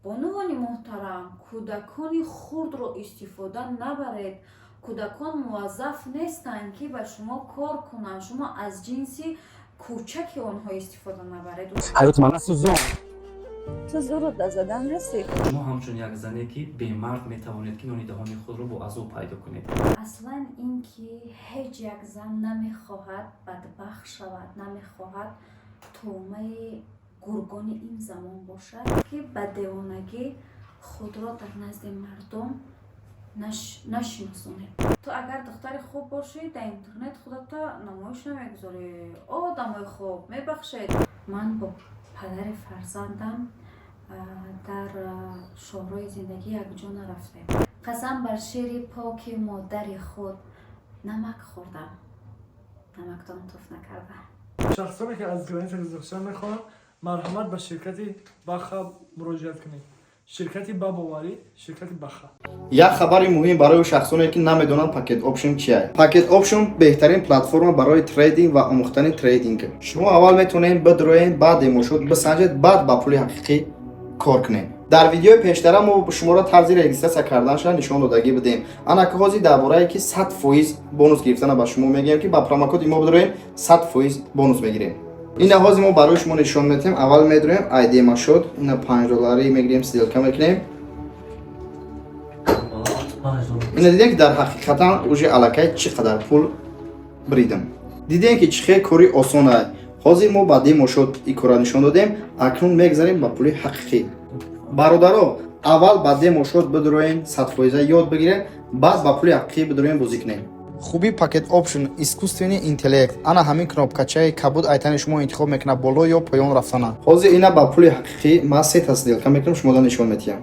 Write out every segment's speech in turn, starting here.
бонувони муҳтарам, кӯдакони хурдро истифода набаред. кӯдакон муваззаф нестанд ки ба шумо кор кунанд. Шумо аз ҷинси кӯчаки онҳо истифода набаред. ҳаёти ман сӯзон. تو زورت زدن هستی. شما همچون یک زنی که به مرد میتوانید که نان دهان خود رو با عضو پیدا کنید. اصلا اینکه هیچ یک زن نمیخواهد بدبخت شود، نمیخواهد تومه گرگان این زمان باشد که به دیوانگی خود را در نزد مردم نشناسونید. تو اگر دختر خوب باشی در اینترنت خودت نمایش نمیگذاری. آدمای خوب میبخشید. من با پدر فرزندم در شورای زندگی یکجا نرفتیم. قسم بر شیر پاک مادر خود نمک خوردم، نمکدان توف نکردم. شخصانی که از گرانی تلویزیون میخوان مرحمت به شرکت بخا مراجعه کنید. شرکت باباواری، شرکت بخا. یک خبر مهم برای شخصانی که نمیدونن پاکت آپشن چیه. پاکت آپشن بهترین پلتفرم برای تریدینگ و آموختن تریدینگ. شما اول میتونید بدروین، بعد مشود بسنجید، بعد با پول حقیقی کار کنید. در ویدیو پیشتر ما شما را طرز رجیستر کردنش نشان دادگی بدیم. انا که حاضر درباره که 100% بونوس گرفتن با شما میگیم که با پرومو کد ما بدروین 100% بونوس میگیریم. این نهازی ما برای شما نشان میدیم. اول میدرویم ایدی ما شد. این $5 میگیریم سیلکا میکنیم. این دیدین که در حقیقتا اوجه علاقه چقدر پول بریدم. دیدین که چه کاری آسانه. حاضر ما بعدی ما شد این کارا نشان دادیم. اکنون میگذاریم با پول حقیقی. برادرها اول بعدی ما شد بدروین 100% یاد بگیرین. بعد با پول حقیقی بدروین بازی کنین. خوبی پاکت آپشن искусственный интеллект. انا همین кнопкачаи кабуд айтани шумо интихоб мекунад боло ё поён рафтана. ҳозир ина ба пули ҳақиқӣ ман се та сделка мекунам, шумо дар нишон метиҳам.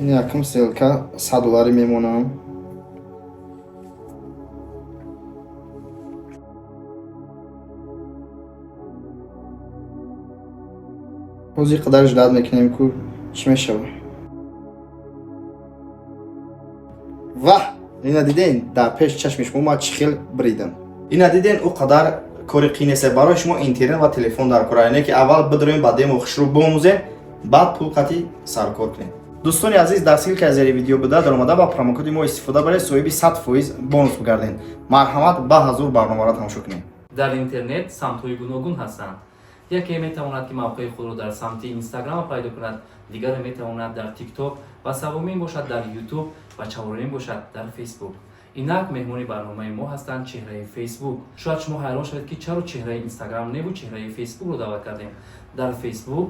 ин якум сделка $100 мемонам. ҳозир қадараш дад мекунем ку чӣ мешава. ваҳ اینا دیدین در پیش چشم شما ما چه خیلی بریدم. اینا دیدین او قدر کاری قینسه برای شما اینترنت و تلفن در کار اینه که اول بدرویم بعد مخش رو بموزه بعد پول قطعی سرکار کنیم. دوستان عزیز در سیل که از این ویدیو بده در اومده با پرومو کد ما استفاده برای صاحب 100% بونوس بگردین. مرحمت به حضور برنامه را تماشا کنید. در اینترنت سمت‌های گوناگون هستند. یکی میتواند که موقع خود را در سمت اینستاگرام پیدا کند، دیگر میتواند در تیک توک و سومین باشد در یوتیوب و چهارمین باشد در فیسبوک. اینک مهمانی برنامه ما هستند چهره فیسبوک. شاید شما حیران شوید که چرا چهره اینستاگرام نه و چهره فیسبوک رو دعوت کردیم. در فیسبوک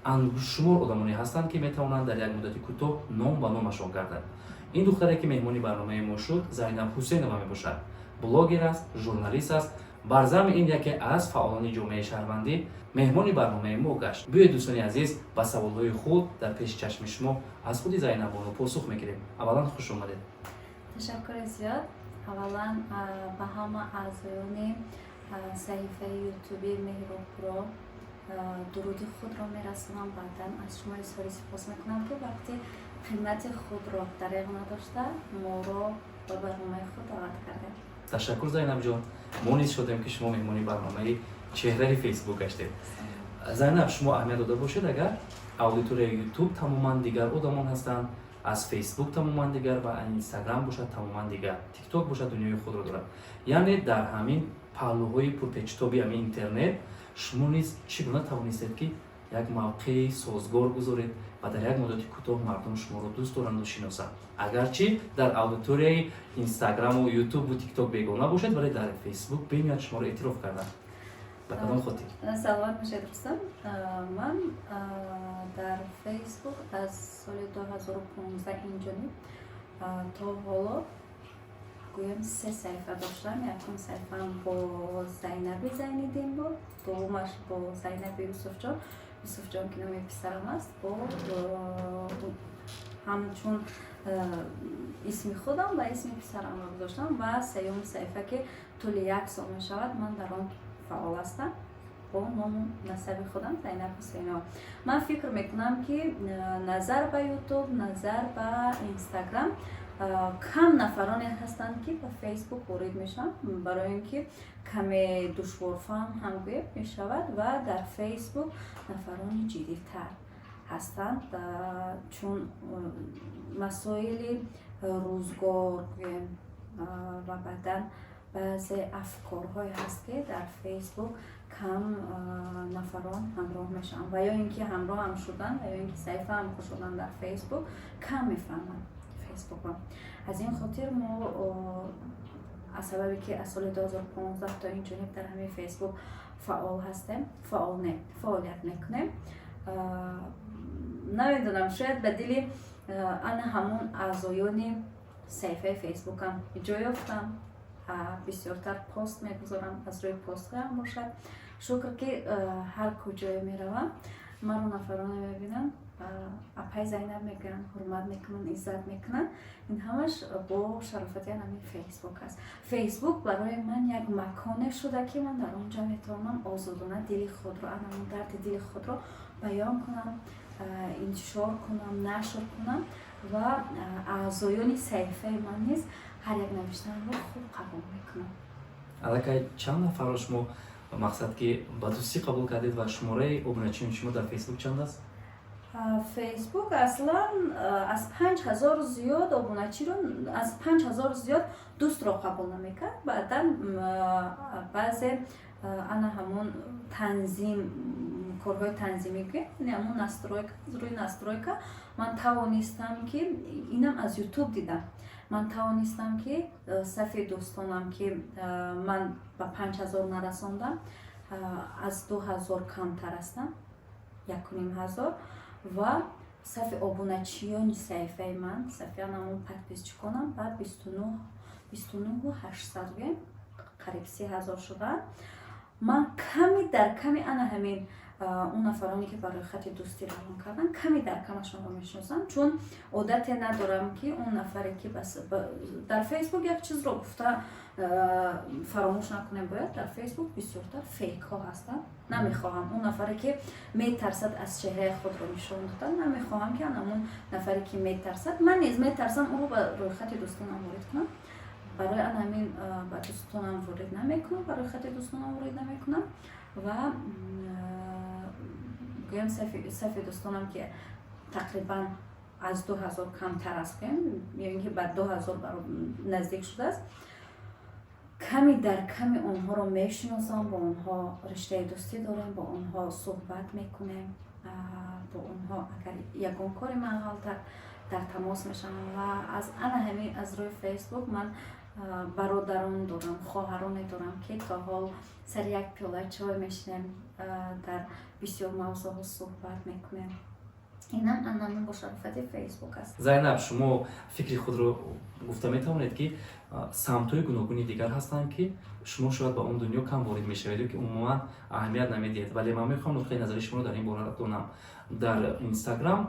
انگشت‌شمار آدمانی هستند که میتوانند در یک مدت کوتاه نام و نامشان گردند. این دختری که مهمانی برنامه ما شد زینب حسینова میباشد. بلاگر است، ژورنالیست است. بر ضمن این یکی از فعالان جامعه شهروندی مهمانی برنامه ما گشت. بیایید دوستان عزیز با سوال‌های خود در پیش چشم شما از خود زینب بانو پاسخ میگیریم. اولا خوش آمدید. تشکر زیاد. اولا به همه اعضایان صحیفه یوتیوبی مهرابپورا درود خود را میرسانم. بعدا از شما اظهار سپاس میکنم که وقتی قیمت خود را دریغ نداشته ما را به برنامه خود دعوت کردید. تشکر زینب جان. ما نیز شدیم که شما مهمانی برنامه چهره فیسبوک گشتید. زینب شما اهمیت داده باشید اگر اودیتوری یوتیوب تماما دیگر آدمان هستند، از فیسبوک تماما دیگر و اینستاگرام باشد تماما دیگر، تیک توک باشد دنیای خود را دارد. یعنی در همین پهلوهای پرپیچ‌تابی همین اینترنت شما نیز چگونه توانستید که یک موقع سازگار گذارید و در یک مدت کوتاه مردم شما را دوست دارند و شناسند. اگرچه در اودیتوری اینستاگرام و یوتیوب و تیک توک بیگانه باشد ولی در فیسبوک بمیاد شما را اعتراف کردند. به کدام خاطر؟ سلامت باشید دوستان. من در فیسبوک از سال 2015 اینجانی تا حالا گویم 3 صفحه داشتم. یکم صفحه با زینب زینیدین بود، دومش با زینب یوسف جان که نام پسرم است، با همچون اسم خودم و اسم پسرم را گذاشتم و سوم صفحه که طول 1 سال می شود من در آن فعال هستم با نام نسب خودم زینب حسینова. من فکر میکنم که نظر به یوتیوب، نظر به اینستاگرام کم نفرانی هستند که به فیسبوک وارد میشن، برای اینکه کمی دشوار فهم هم می شود و در فیسبوک نفرانی جدیدتر ҳастанд, чун масоили рӯзгор ва баъдан баъзе афкорҳое ҳаст ки дар фейсбук кам нафарон ҳамроҳ мешаванд ва ё ин ки ҳамроҳам шуданд ва ё ин ки саҳифаам шуданд дар фейсбук кам мефаҳманд фейсбукро. Аз ин хотир мо аз сабаби ки аз соли 2015 то инчуниб дар ҳамин фейсбук фаъол ҳастем, фаъолият мекунем. намедонам, шояд ба дили ана ҳамон аъзоёни саҳифаи фейсбукам ҷо ёфтам, бисёртар пост мегузорам, аз рӯи постҳоям бошад. Шукр ки ҳар куҷое меравам маро нафароне мебинанд, апай Зайнаб мегӯянд, ҳурмат мекунанд, иззат мекунанд. Ин ҳамаш бо шарофати ҳамин фейсбук аст. Фейсбук барои ман як маконе шуда ки ман дар он ҷо метавонам озодона дили худро, анамон дарди дили худро баён кунам, интишор кунам, нашр кунам ва аъзоёни саҳифаи ман низ ҳар як навиштанро хуб қабул мекунам. аллакай чанд нафарро шумо мақсад ки ба дӯстӣ қабул кардед ва шумораи обуначиёни шумо дар фейсбук чанд аст? фейсбук аслан аз 5000 зиёд обуначиро, аз 5000 зиёд дӯстро қабул намекард. Баъдан баъзе ана ҳамон танзим, корҳои танзимӣ ки ҳамон настройка, аз рӯи настройка ман тавонистам ки инам аз ютуб дидам. Ман тавонистам ки сафи дӯстонам ки ман ба 5000 нарасондам, аз 2000 камтар ҳастам, 1500 ва сафи обуначиёни саҳифаи ман, сафи анамон подписчиконам ба 29800 гем, қариб 3000 шуданд. Ман ками дар ками ана ҳамин он нафароне ки барои хати дӯстӣ равон карданд, ками дар камашонро мешиносам, чун одате надорам ки он нафаре ки дар фейсбук як чизро гуфта фаромӯш накунем, бояд дар фейсбук бисёртар фейкҳо ҳастанд. Намехоҳам он нафаре ки метарсад аз чеҳраи худро нишон додан, намехоҳам ки анамон нафаре ки метарсад, ман низ метарсам ӯро ба рӯйхати дӯстонам ворид кунам. барои ан ҳамин ба дӯстонам ворид намекунам, барои хати дӯстонам ворид намекунам ва гӯям сафи дӯстонам ки тақрибан аз 2000 камтар аст, ё ин ки ба 2000 наздик шудааст. ками дар ками онҳоро мешиносам, бо онҳо риштаи дӯстӣ дорем, бо онҳо суҳбат мекунем, бо онҳо агар ягон кори маҳал дар тамос мешавам ва аз ана ҳамин аз рӯи фейсбук ман бародарон дорам, хоҳароне дорам ки то ҳол сари як пиёла чой мешинем, дар бисёр мавзӯъҳо суҳбат мекунем. инам анамон бо шарофати фейсбук аст. Зайнаб, шумо фикри худро гуфта метавонед ки самтҳои гуногуни дигар ҳастанд ки шумо шояд ба он дунё кам ворид мешавед ки умуман аҳамият намедиҳед, вале ман мехоҳам нуқтаи назари шуморо дар ин бора донам. Дар инстаграм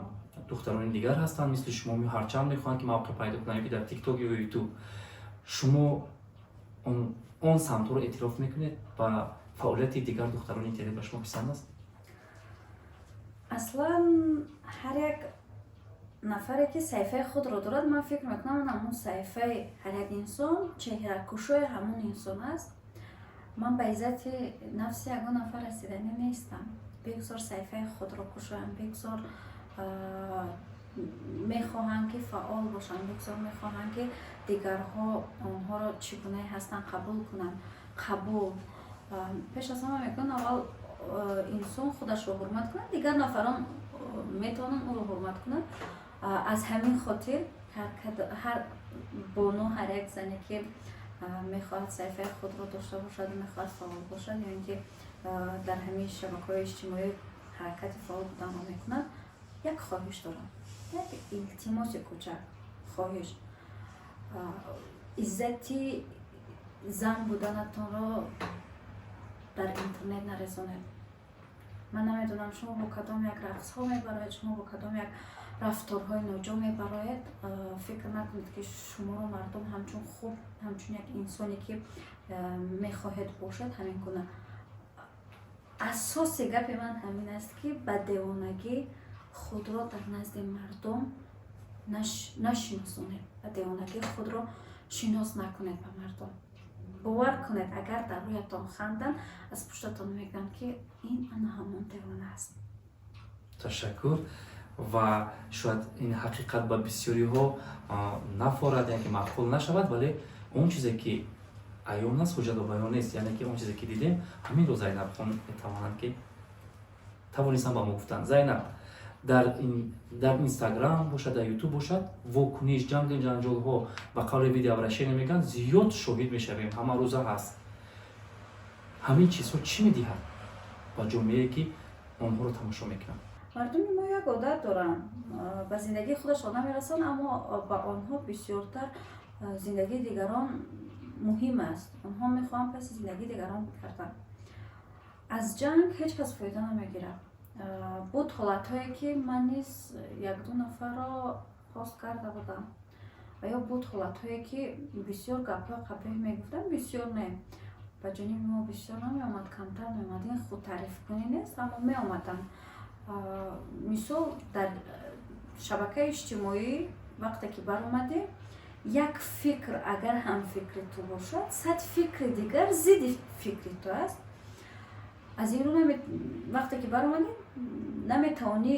духтарони дигар ҳастанд мисли шумо, ҳарчанд мехоҳанд ки мавқеъ пайдо кунанд, ки дар тикток ё ютуб. Шумо он самтҳоро эътироф мекунед ба фаъолияти дигар духтарони интернет ба шумо писанд аст? аслан ҳар як нафаре ки саҳифаи худро дорад, ман фикр мекунам ҳамон саҳифаи ҳар як инсон чеҳракушои ҳамон инсон аст. ман ба иззати нафси ягон нафар расиданӣ нестам. бигзор саҳифаи худро кушоям, бигзор мехоҳам ки фаъол бошам, бигзор мехоҳам ки дигарҳо онҳоро чӣ гуна ҳастанд қабул кунанд. қабул пеш аз ҳама мекунам аввал инсон худашро ҳурмат кунад, дигар нафарон метавонанд ӯро ҳурмат кунад. аз ҳамин хотир ҳар боно, ҳар як зане ки мехоҳад саҳифаи худро дошта бошад, мехоҳад фаъол бошад, ё ин ки дар ҳамин шабакаҳои иҷтимоӣ ҳаракати фаъол буданро мекунад, як хоҳиш дорам, як илтимоси кӯчак, хоҳиш. иззати зан буданатонро дар интернет нарезонед. ман намедонам шумо бо кадом як рақсҳо мебароед, шумо бо кадом як рафторҳои ноҷо мебароед. фикр накунед ки шуморо мардум ҳамчун хуб, ҳамчун як инсоне ки мехоҳед бошед ҳамин гуна. асоси гапи ман ҳамин аст ки ба девонагӣ худро дар назди мардум нашиносонед, ба девонагӣ худро шинос накунед ба мардум. бовар кунед, агар дар рӯятон ханданд, аз пуштатон мегӯянд ки ин ана ҳамон девона аст. ташаккур ва шояд ин ҳақиқат ба бисёриҳо нафорад яке маъқул нашавад, вале он чизе ки аён аст ҳуҷҷату баён нест, яъне ки он чизе ки дидем ҳаминро Зайнабхон метавонанд ки тавонистанд ба мо гуфтанд. Зайнаб, дар Инстаграм бошад, дар Ютуб бошад, вокуниш, ҷангу ҷанҷолҳо ба қавли видеообращение мегӯянд, зиёд шоҳид мешавем, ҳамарӯза ҳаст. ҳамин чизҳо чӣ медиҳад ба ҷомеае ки онҳоро тамошо мекунанд? мардуми мо як одат доранд, ба зиндагии худашон намерасанд, аммо ба онҳо бисёртар зиндагии дигарон муҳим аст. онҳо мехоҳанд паси зиндагии дигарон гарданд. аз ҷанг ҳеҷ кас фоида намегирад. буд ҳолатҳое ки ман низ як-ду нафарро пост карда будам ва ё буд ҳолатҳое ки бисёр гапҳои қабеҳ мегуфтам, бисёр не, ба ҷониби мо бисёр намеомад, камтар меомад. ин худтаърифкунӣ нест, аммо меомаданд. мисол дар шабакаи иҷтимоӣ вақте ки баромадем, як фикр агар ҳамфикри ту бошад, 100 фикри дигар зидди фикри ту аст. аз ин рӯ вақте ки баромадем наметавонӣ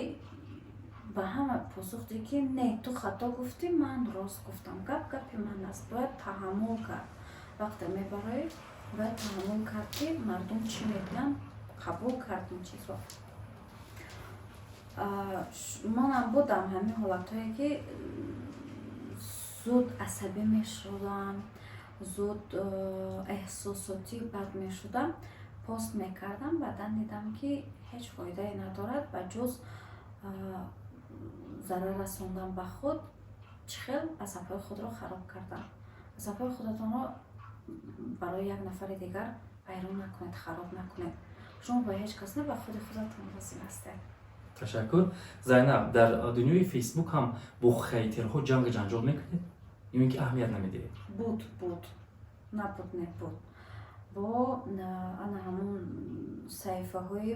ба ҳама посух диҳӣ ки не, ту хато гуфтӣ, ман рост гуфтам, гап гапи ман аст. бояд таҳаммул кард. вақте мебароӣ бояд таҳаммул кард ки мардум чӣ мегӯянд, қабул кард ин чизро. манам будам ҳамин ҳолатҳое ки зуд асабӣ мешудам, зуд эҳсосотӣ бад мешудам, пост мекардам, баъдан дидам ки ҳеҷ фоидае надорад ба ҷуз зарар расондан ба худ. чӣ хел асабҳои худро хароб кардан. асабҳои худатонро барои як нафари дигар вайрон накунед, хароб накунед. шумо ба ҳеҷ кас не, ба худи худатон лозим ҳастед. ташаккур. Зайнаб, дар дунёи фейсбук ҳам бо хейтерҳо ҷангу ҷанҷол мекунед ё ин ки аҳамият намедиҳед? буд набуд, не буд. бо ана ҳамон саҳифаҳои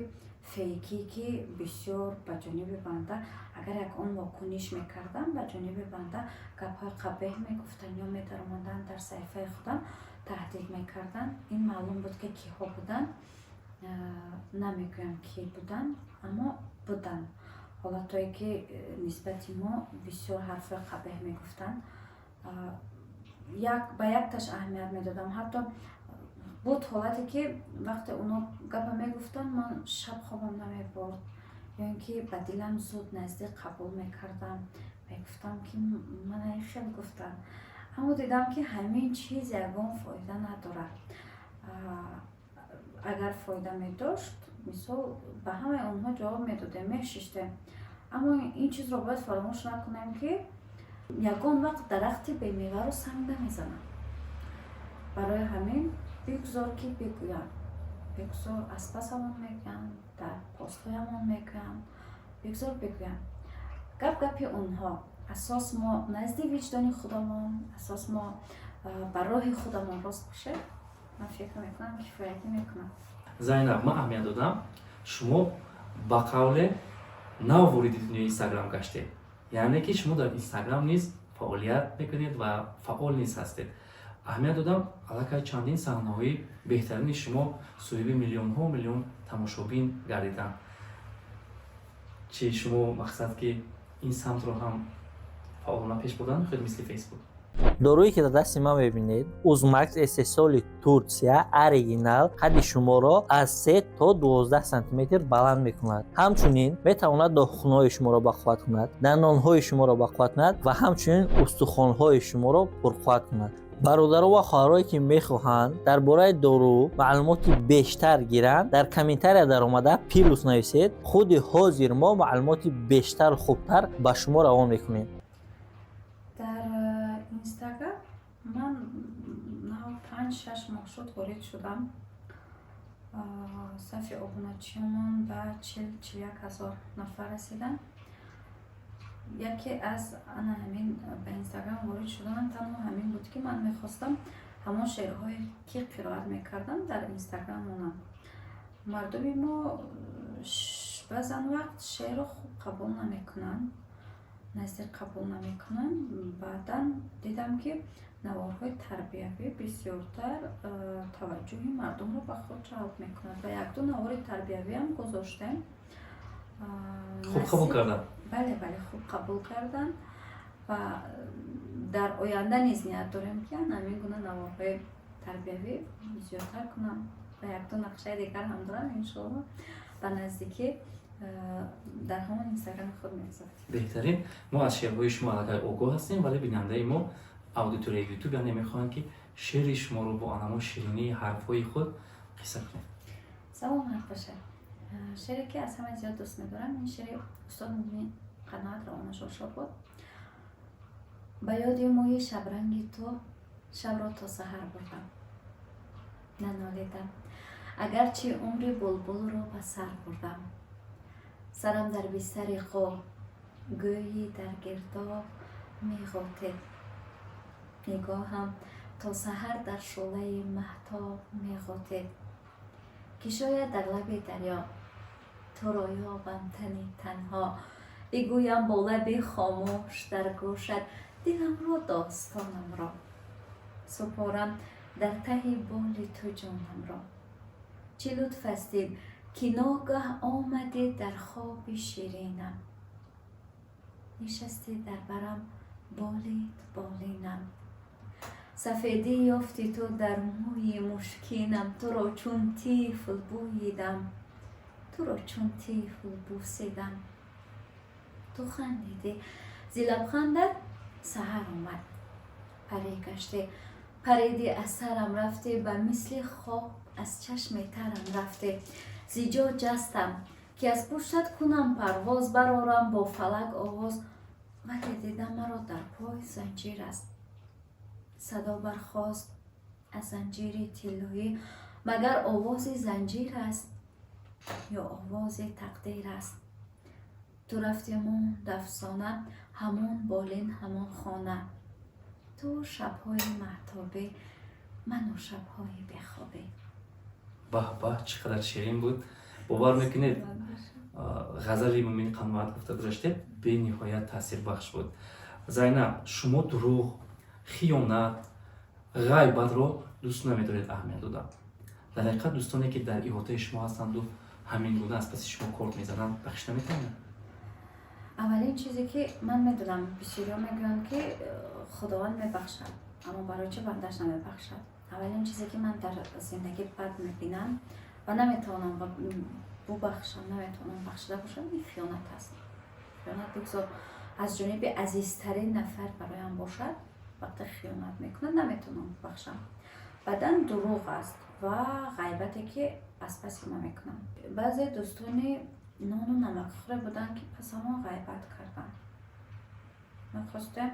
фейкӣ ки бисёр ба ҷониби банда, агар ягон вокуниш мекардам, ба ҷониби банда гапҳои қабеҳ мегуфтанд ё медаромаданд, дар саҳифаи худам таҳдид мекарданд. ин маълум буд ки киҳо буданд, намегӯям ки буданд, аммо буданд. ҳолатҳое ки нисбати мо бисёр ҳарфҳои қабеҳ мегуфтанд, ба якташ аҳамият медодам. ҳатто буд ҳолате ки вақте оно гапа мегуфтанд, ман шаб хобам намебурд, ё ин ки ба дилам зуд наздик қабул мекардам, мегуфтам ки мана ин хел гуфтанд. аммо дидам ки ҳамин чиз ягон фоида надорад. агар фоида медошт, мисол ба ҳамаи онҳо ҷавоб медодем, мешиштем. аммо ин чизро бояд фаромӯш накунем ки ягон вақт дарахти бемеваро санг намезанад. барои ҳамин бигузор ки бигӯям, бигузор аз пасамон мегӯям, дар постҳоямон мегӯям, бигузор бигӯям. гап гапи онҳо, асос мо назди виҷдони худамон, асос мо ба роҳи худамон рост бошед, ман фикр мекунам кифоятӣ мекунад. Зайнаб, ман аҳамият додам, шумо ба қавле нав вориди дунёи Инстаграм гаштед, яъне ки шумо дар Инстаграм низ фаъолият мекунед ва фаъол низ ҳастед. аҳамият додам, аллакай чандин саҳнаҳои беҳтарини шумо соҳиби миллионҳо миллион тамошобин гардиданд. чӣ шумо мақсад ки ин самтро ҳам фаъолона пеш бурдан мехоҳед мисли фейсбук? доруе ки дар дасти ман мебинед Uzmax истеҳсоли Турсия оригинал қадди шуморо аз 3 то 12 сантиметр баланд мекунад. ҳамчунин метавонад дохунҳои шуморо бақувват кунад, дандонҳои шуморо бақувват кунад ва ҳамчунин устухонҳои шуморо пурқувват кунад. бародаро ва хоҳароне ки мехоҳанд дар бораи дору маълумоти бештар гиранд, дар комментария даромада плюс нависед. худи ҳозир мо маълумоти бештару хубтар ба шумо равон мекунем. дар Инстаграм ман 5-6 моҳ шуд ворид шудам. сафи обуначиёмон ба 40-41 ҳазор нафар расиданд. яке аз ана ҳамин ба Инстаграм ворид шудан танҳо ҳамин буд ки ман мехостам ҳамон шеърҳое ки қироат мекардам дар Инстаграм монанд. мардуми мо баъзан вақт шеърро хуб қабул намекунанд, наздик қабул намекунанд. баъдан дидам ки наворҳои тарбиявӣ бисёртар таваҷҷӯҳи мардумро ба худ ҷалб мекунад. ва як-ду навори тарбиявиам гузоштем. خوب قبول کردن. بله خوب قبول کردن و در آینده نیز نیت داریم که همین گونه نواهای تربیوی زیادتر کنم و یک دو نقشه دیگر هم دارم انشاءالله به نزدیکی در همون اینستاگرام خود می‌گذارم. بهترین ما از شعرهای شما علاقه آگاه هستیم ولی بیننده ما اودیتوری یوتیوب یعنی میخوان که شعر شما رو با انواع شیرینی حرفهای خود قصه کنید. سلامت باشه. شعری که از همه زیاد دوست می‌دارم این شعر استاد مومنی قناعت روانشان شد بود. به یاد موی شبرنگی تو شب را تا سحر بردم ننالیدم اگرچه عمری بلبل را به سر بردم سرم در بستر خواب گویی در گرداب می‌غوطید نگاهم تا سحر در شعله مهتاب می‌غوطید که شاید در لب دریا تو را یابم تنی تنها بگویم با لب خاموش در گوشت دلم را داستانم را سپارم در ته بال تو جانم را چه لطف استید که ناگه آمده در خواب شیرینم نشستی در برم بالینم سفیدی یافتی تو در موی مشکینم تو را چون طفل بوییدم تو را چون طفل بوسیدم تو خندیدی ز لبخندت سحر آمد پری گشته پریدی از سرم رفته به مثل خواب از چشم ترم رفته زیجا جستم که از پشتت کنم پرواز برارم با فلک آواز ولی دیدم مرا در پای زنجیر است صدا برخاست از زنجیر طلایی مگر آواز زنجیر است یا آواز تقدیر است تو رفتی مون دفسانه همون بالین همون خانه تو شب‌های مهتابه من و شب‌های بخوابه. به چقدر شیرین بود. باور میکنید غزلی مومنی قناعت گفته گذاشته به نهایت تاثیر بخش بود. زینب شما دروغ، خیانت، غیبت رو دوست نمیدارید اهمیت دادن. در حقیقت دوستانی که در احاطه شما هستند و همین گونه از پس شما کارت میزنن بخش نمیکنن. اولین چیزی که من میدونم بسیارا میگن که خداوند میبخشد اما برای چه بندش نمیبخشد. اولین چیزی که من در زندگی بد میبینم و نمیتونم ببخشم نمیتونم بخشیده باشم این خیانت است. خیانت بگذار از جانب عزیزترین نفر برایم باشد وقتی خیانت میکنه نمیتونم ببخشم. بعداً دروغ است و غیبتی که از پس ما میکنم. بعضی دوستانی نان و نمکخوره بودن که پس ما غیبت کردن. میخواستم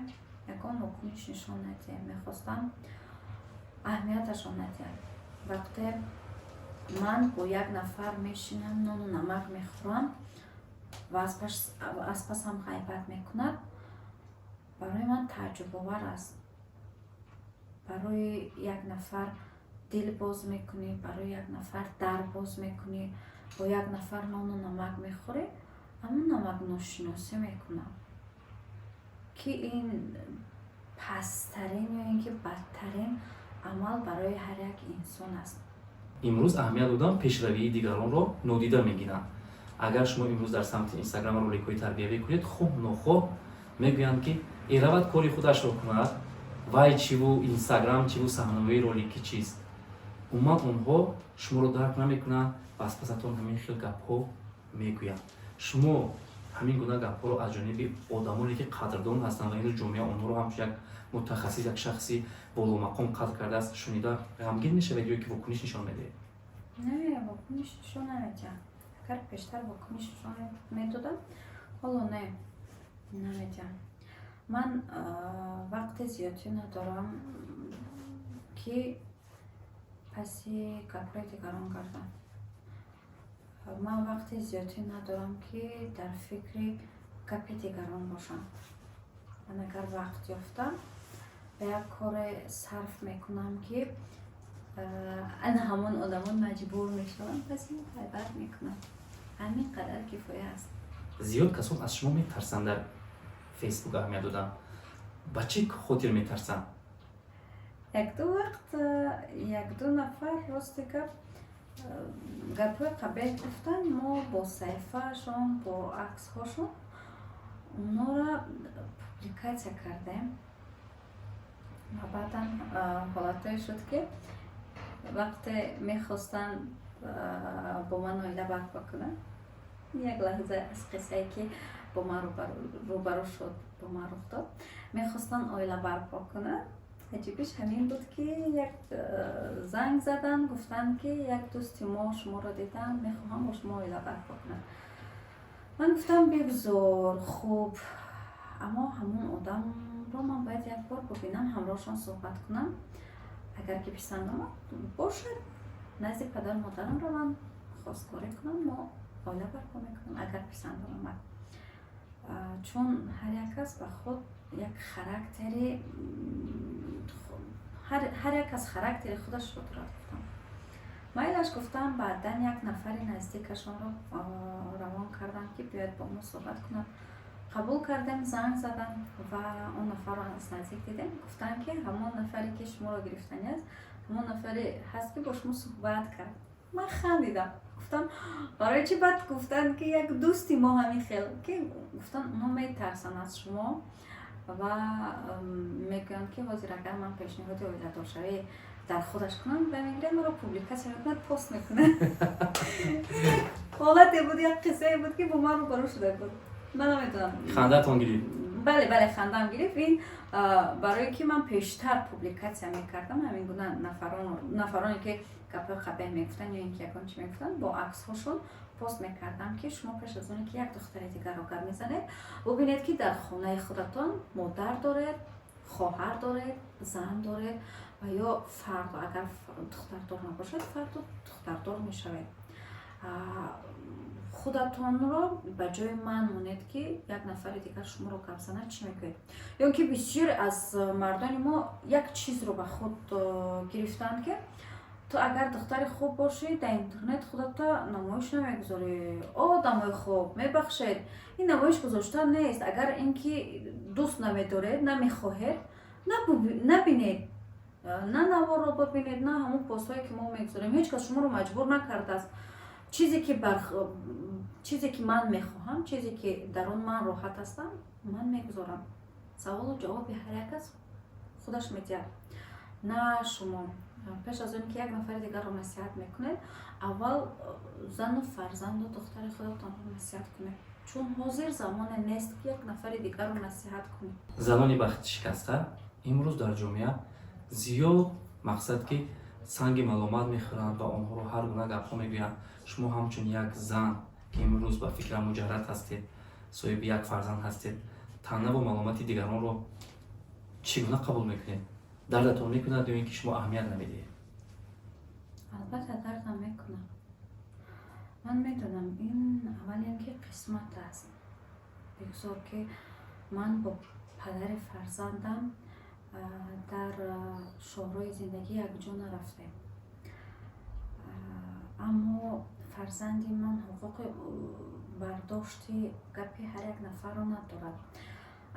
یکان حکمش نشان ندیم، میخواستم اهمیتشان ندیم. وقتی من با یک نفر میشینم نان و نمک میخورم و از پس هم غیبت میکند برای من تعجب آور است. برای یک نفر دل باز میکنی، برای یک نفر در باز میکنی، با یک نفر نان و نمک میخوری اما نمک ناشناسی میکنم که این پسترین یا اینکه بدترین عمل برای هر یک انسان است. امروز اهمیت دادن پیشروی دیگران رو نادیده میگیرن. اگر شما امروز در سمت اینستاگرام رولیک‌های تربیوی کنید خوب نخوب میگویند که این روند کاری خودش رو کند وای چی و اینستاگرام چی و صحنه‌های رولیکی چیست. اونها شما رو درک نمیکنن و از پساتون همین خیل گپ‌ها میگویند. شما همین گونه گپ‌ها رو از جانب آدمانی که قدردان هستند و این جامعه اونها رو هم یک متخصص یک شخصی بالا مقام قدر کرده است شنیده غمگین میشه و که واکنش نشان میده. نه واکنش نشان نمیدم. اگر بیشتر واکنش نشان میدادم حالا نمیدم. من وقت زیادی ندارم که پسی گپ‌های دیگران کردم. من وقت زیادی ندارم که در فکر گپ دیگران باشم. من اگر وقت یافتم به یک کار صرف میکنم که همون آدمان مجبور میشن پس این غیبت میکنم. همین قدر کفایه است. زیاد کسان از شما میترسن در فیسبوک اهمیت دادن. با چه خاطر میترسن؟ یک دو وقت یک دو نفر راست گپ гапҳои қабеҳ гуфтан, мо бо саҳифаашон, бо аксҳошон онҳоро публикатсия кардем ва баъдан ҳолатое шуд, ки вақте мехостанд бо ман оила барпо кунанд, як лаҳза аз қиссае ки бо ман рӯбарӯ шуд, бо ман рух дод, мехостанд оила барпо кунанд. аҷибиш ҳамин буд, ки як занг задан, гуфтанд ки як дӯсти мо шуморо дидан, мехоҳам бо шумо оила барпо кунад. ман гуфтам бигзор, хуб, аммо ҳамон одамро ман бояд як бор бубинам, ҳамроҳшон суҳбат кунам. агар ки писанд омад бошад, назди падару модарамро ман хостгорӣ кунам, мо оила барпо мекунам, агар писанд омад. чун ҳар як кас ба худ як характери, ҳар як кас характери худашро дорад. гуфтам майлаш, гуфтам баъдан як нафари наздикашонро равон кардам, ки биёед бо мо суҳбат кунад. қабул кардем, занг задам ва он нафарро аз наздик дидем. гуфтанд ки ҳамон нафаре ки шуморо гирифтанӣ аст, ҳамон нафаре ҳаст ки бо шумо суҳбат кард. ман хандидам, гуфтам барои чӣ бад гуфтанд ки як дӯсти мо ҳамин хел, ки гуфтанд онҳо метарсанд аз шумо ва мегӯянд ки ҳозир агар ман пешниҳоди оиладоршавӣ дар худаш кунам, бамегирад моро публикатсия мекунад, пост мекунад. ҳолате буд, як қиссае буд, ки бо ман рӯбарӯ шуда буд. ман наметонам. хандатон гирифт? бале хандам гирифт. ин барое ки ман пештар публикатсия мекардам ҳамин гуна нафароне ки гапҳои қабеҳ мегуфтанд ё ин ки ягон чӣ мегуфтанд, бо аксҳошон пост мекардам, ки шумо пеш аз оне ки як духтари дигарро гап мезанед, бубинед ки дар хонаи худатон модар доред, хоҳар доред, зан доред ва ё фард, агар духтардор набошад, фарду духтардор мешавед. худатонро ба ҷои ман монед, ки як нафари дигар шуморо гап занад, чӣ мегӯед? ё ки бисёре аз мардони мо як чизро ба худ гирифтанд, ки ту агар духтари хуб бошӣ, дар интернет худата намоиш намегузорӣ. одамои хуб, мебахшед, ин намоиш гузоштан нест. агар ин ки дӯст намедоред, намехоҳед, набинед, на наворо бибинед, на ҳамон постҳое ки мо мегузорем. ҳеҷ кас шуморо маҷбур накардааст. чизе ки ман мехоҳам, чизе ки дар он ман роҳат ҳастам, ман мегузорам. саволу ҷавоби ҳар як кас худаш медиҳад, на шумо. пеш аз он ки як нафари дигарро насиҳат мекунед, аввал зану фарзанду духтари худатонро насиҳат кунед, чун ҳозир замоне нест ки як нафари дигарро насиҳат кунед. занони бахтишикаста имрӯз дар ҷомеа зиёд мақсад ки санги маломат мехӯранд ва онҳоро ҳар гуна гапҳо мегӯянд. шумо ҳамчун як зан ки имрӯз ба фикра муҷаррад ҳастед, соҳиби як фарзанд ҳастед, таънаву маломати дигаронро чӣ гуна қабул мекунед? дардатон мекунад ё ин ки шумо аҳамият намедиҳед? албатта дардам мекунад. ман медонам ин аввалин ки қисмат аст. бигзор ки ман бо падари фарзандам дар шоҳрои зиндагӣ якҷо нарафтем, аммо фарзанди ман ҳуқуқи бардошти гапи ҳар як нафарро надорад.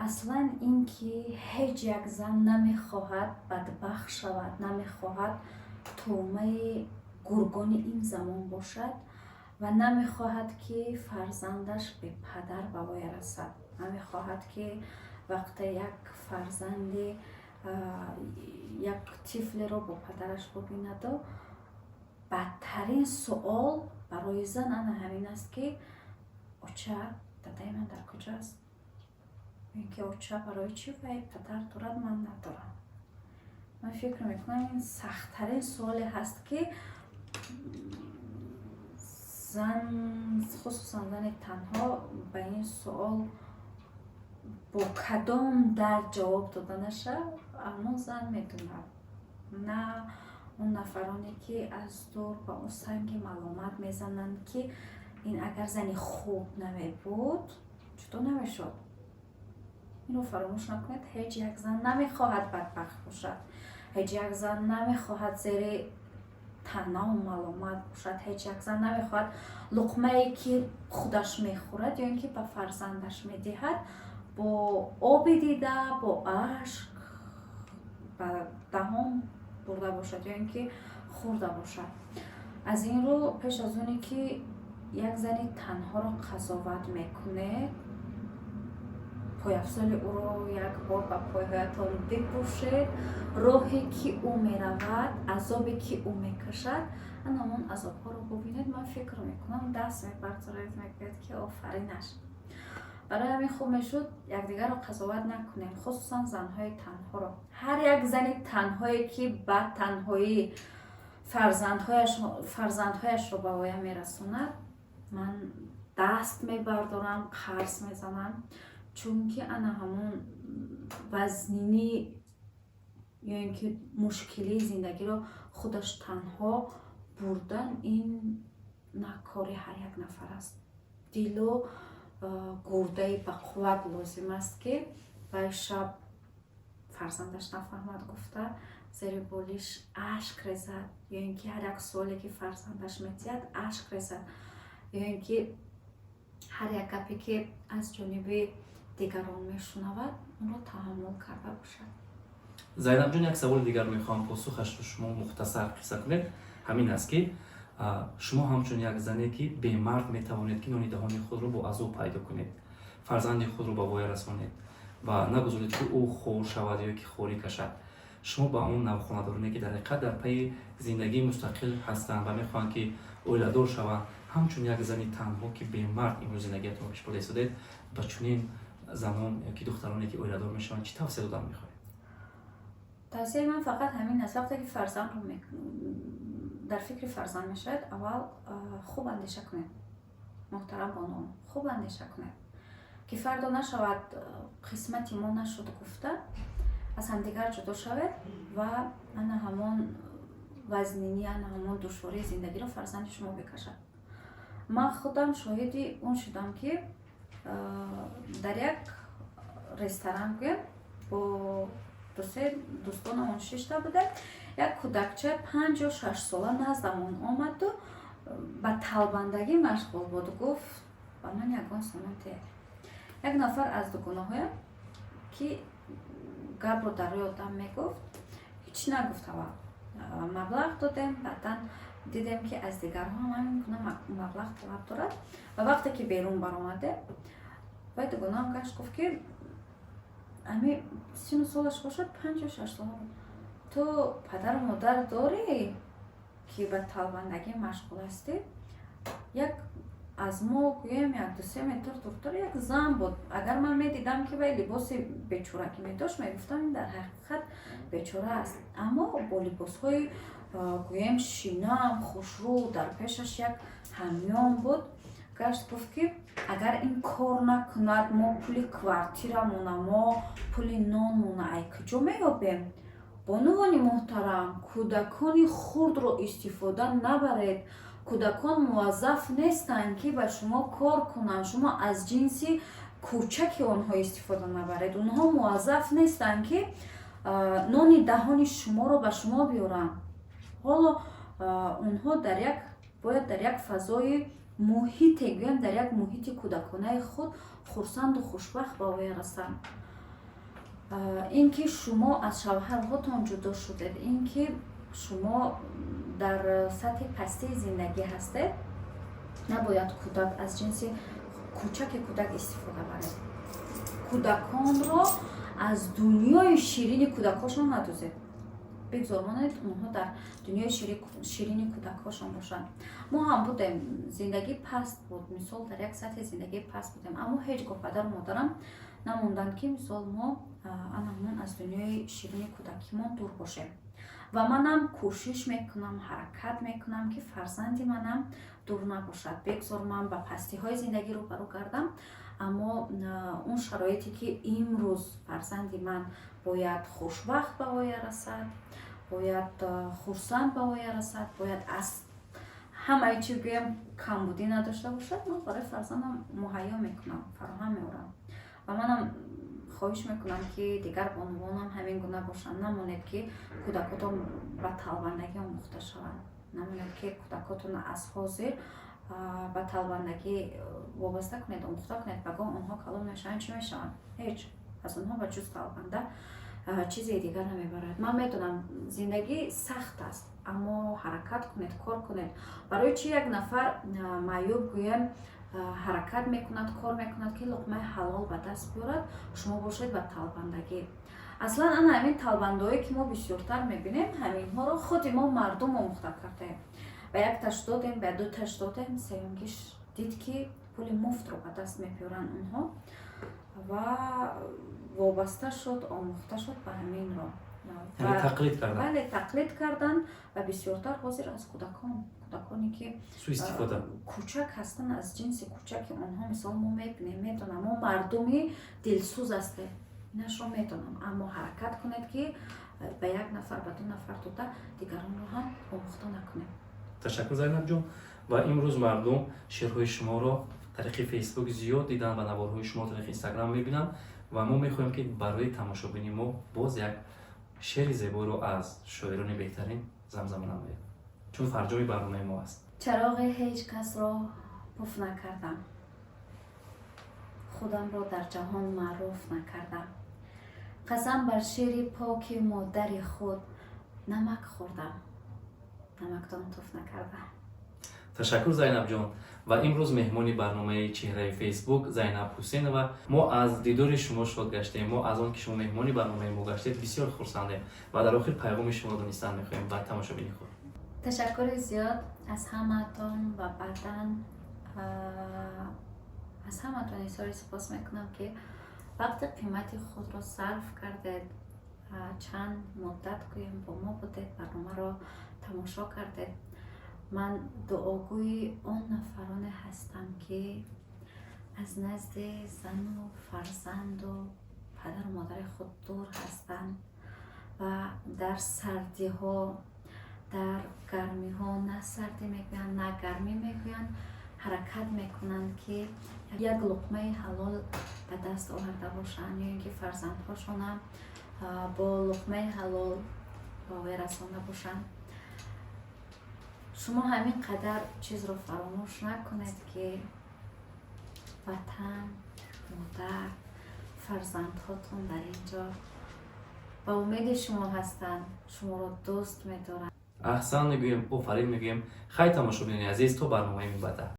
аслан ин ки ҳеҷ як зан намехоҳад бадбахт шавад, намехоҳад тӯъмаи гургони ин замон бошад ва намехоҳад ки фарзандаш бепадар ба вой расад. намехоҳад ки вақте як фарзанди як тифлеро бо падараш бубинаду, бадтарин суол барои зан ана ҳамин аст ки оча дадаи ман дар куҷост? ин ки оча барои чӣ вай падар дорад, ман надорам? ман фикр мекунам ин сахттарин суоле ҳаст, ки зан, хусусан зани танҳо, ба ин суол бо кадом дард ҷавоб дода нашав, аммо зан медонад. на он нафароне ки аз дур ба он санги маломат мезананд, ки ин агар зани хуб намебуд ҷудо намешуд. инро фаромӯш накунед. ҳеҷ як зан намехоҳад бадбахт бошад, ҳеҷ як зан намехоҳад зери таънаву маломат бошад, ҳеҷ як зан намехоҳад луқмае ки худаш мехӯрад ё ин ки ба фарзандаш медиҳад бо оби дида, бо ашк ба даҳон бурда бошад ё ин ки хӯрда бошад. аз ин рӯ пеш аз оне ки як зани танҳоро қазоват мекунед, пойафзоли ӯро як бор ба пойҳоятон бипӯшед, роҳе ки ӯ меравад, азобе ки ӯ мекашад, анамон азобҳоро бубинед. Ман фикр мекунам даст мебардоред, мегӯед ки офаринаш. барои ҳамин хуб мешуд якдигарро қазоват накунем, хусусан занҳои танҳоро. ҳар як зани танҳое ки ба танҳои фарзандҳояшро ба воя мерасонад, ман даст мебардорам, қарз мезанам, чунки ана ҳамон вазнинӣ ё ин ки мушкилии зиндагиро худаш танҳо бурдан, ин на кори ҳар як нафар аст. дилу гурдаи бақувват лозим аст ки вай шаб фарзандаш нафаҳмад гуфта зери болиш ашк резад, ё ин ки ҳар як суоле ки фарзандаш метиҳад ашк резад, ё ин ки ҳар як гапе ки аз ҷониби дигарон мешунавад онро таҳаммул карда бошад. зайнаб ҷон, як саволи дигар мехоҳам посухашро шумо мухтасар қисса кунед. ҳамин аст ки шумо ҳамчун як зане ки бемард метавонед ки нони даҳони худро бо азоб пайдо кунед, фарзанди худро ба воя расонед ва нагузоред ки ӯ хор шавад ё ки хорӣ кашад. шумо ба он навхонадороне ки дар ҳақиқат дар пайи зиндагии мустақил ҳастанд ва мехоҳанд ки оиладор шаванд, ҳамчун як зани танҳо ки бемард имрӯз зиндагиятонро пешбар расонед, ба чунин замон ки духтароне ки оиладор мешаванд чӣ тавсия додан мехоҳед? тавсияи ман фақат ҳамин аст. вақте ки фарзандро дар фикри фарзанд мешавед, аввал хуб андеша кунед, муҳтарам бонуон, хуб андеша кунед ки фардо нашавад қисмати мо нашуд гуфта аз ҳамдигар ҷудо шавед ва ана ҳамон вазнинӣ, ана ҳамон душвории зиндагиро фарзанди шумо бикашад. ман худам шоҳиди он шудам ки дар як ресторан гӯем бо дусе дӯстонамон 6 будем, як кӯдакча 5 ё 6 сола наздамон омаду ба талбандагӣ машғул буд. гуфт ба ман ягон соате, як нафар аз дугонаҳоям ки гапро дар рӯи одам мегуфт, ҳеч нагуфт. аввал маблағ додем, баъдан дидем ки аз дигарҳо ҳам ҳамин гуна маблағ талаб дорад ва вақте ки берун баромадем, вай дугонаам гашт гуфт ки ами сину солаш бошад 5 ё 6 сола буд, ту падару модар дорӣ ки ба талбандагӣ машғул ҳастӣ? як аз мо гӯем 1-2 метр дуртар як зан буд. агар ман медидам ки вай либоси бечорагӣ медошт, мегуфтам ин дар ҳақиқат бечора аст, аммо бо либосҳои гӯем шинаам хушрӯ, дар пешаш як ҳамён буд. гашт гуфт ки агар ин кор накунад, мо пули квартирамона, мо пули нонмона ай куҷо меёбем? бонувони муҳтарам, кӯдакони хурдро истифода набаред. кӯдакон муваззаф нестанд ки ба шумо кор кунанд, шумо аз ҷинси кӯчаки онҳо истифода набаред. онҳо муваззаф нестанд ки нони даҳони шуморо ба шумо биёранд. ҳоло онҳо бояд дар як фазои муҳите, гӯем дар як муҳити кӯдаконаи худ хурсанду хушбахт ба воя расанд. ин ки шумо аз шавҳарҳотон ҷудо шудед, ин ки шумо дар сатҳи пастии зиндагӣ ҳастед, набояд кӯдак аз ҷинси кӯчаки кӯдак истифода баред. кӯдаконро аз дунёи ширини кӯдакҳошон надӯзед. бигзормонед онҳо дар дунёи ширини кӯдакҳошон бошанд. мо ҳам будем, зиндагӣ паст буд, мисол дар як сатҳи зиндагӣ паст будем, аммо ҳеҷ гоҳ падару модарам намонданд ки мисол мо анамон аз дунёи ширини кӯдакимон дур бошем. ва манам кӯшиш мекунам, ҳаракат мекунам ки фарзанди манам дур набошад. бигзор ман ба пастиҳои зиндагӣ рӯбарӯ гардам, аммо он шароите ки имрӯз фарзанди ман бояд хушбахт ба воя расад, бояд хурсанд ба воя расад, бояд аз ҳамаи чӣ гӯем камбудӣ надошта бошад, ман барои фарзандам муҳайё мекунам, фароҳам меорам. ва манам хоҳиш мекунам ки дигар бонувонам ҳамин гуна бошанд. намонед ки кӯдакотон ба талбандагӣ омӯхта шаванд, намонед ки кӯдакотон аз ҳозир ба талбандагӣ вобаста кунед, омӯхта кунед, ба гоҳ онҳо калон мешаванд, чӣ мешаванд? ҳеҷ. аз онҳо ба ҷуз талбанда چیزی دیگر نمیبرد. من میدونم زندگی سخت است اما حرکت کنید، کار کنید. برای چی یک نفر معیوب گویم حرکت میکند، کار میکند که لقمه حلال به دست بیارد، شما باشید به طلبندگی. اصلا همین طلبندهایی که ما بسیارتر میبینیم همین ها رو خود ما مردم آموخته کردیم. به یک تاش دادیم، به دو تاش دادیم، سیومگیش دید که پول مفت رو به دست میپیورن اونها و وابسته شد، آموخته شد به همین رو. یعنی تقلید کردن. بله تقلید کردن و بسیارتر حاضر از کودکانی که سوء استفاده. کوچک هستن، از جنس کوچک اونها. مثال ما میبینیم، میدونم ما مردمی دلسوز هستیم، نش رو میدونم، اما حرکت کنید که به یک نفر به دو نفر داده دیگران رو هم آموخته نکنیم. تشکر زینب جان. و امروز مردم شعرهای شما رو طریق فیسبوک زیاد دیدن و نوارهای شما طریق اینستاگرام میبینن و ما میخوایم که برای تماشابینی ما باز یک شعر زیبا رو از شاعران بهترین زمزمه نمایید، چون فرجام برنامه ما است. چراغ هیچ کس را پف نکردم، خودم را در جهان معروف نکردم. قسم بر شیر پاک مادر خود نمک خوردم، نمکدان تف نکردم. تشکر زینب جان. و امروز مهمانی برنامه چهره فیسبوک زینب حسین و ما از دیدار شما شاد گشتیم. ما از آن که شما مهمانی برنامه ما گشتید بسیار خرسندیم و در آخر پیغام شما دونستن میخوایم بعد تماشابینی خود. تشکر زیاد از همتون و بعداً از همتون اظهار سپاس میکنم که وقت قیمتی خود را صرف کردید، چند مدت گویم با ما بودید، برنامه را تماشا کردید. من دعاگوی آن نفران هستم که از نزد زن و فرزند و پدر و مادر خود دور هستند و در سردی ها، در گرمی ها، نه سردی میگویند نه گرمی میگویند، حرکت میکنند که یک لقمه حلال به دست آورده باشند یا اینکه فرزندهاشون هم با لقمه حلال باوی رسانده باشند. شما همین قدر چیز رو فراموش نکنید که وطن، مادر، فرزندهاتون در اینجا با امید شما هستند، شما رو دوست می‌دارند. احسان میگویم، آفرین میگویم. خیلی تماشابین عزیز، تو برنامه میباید.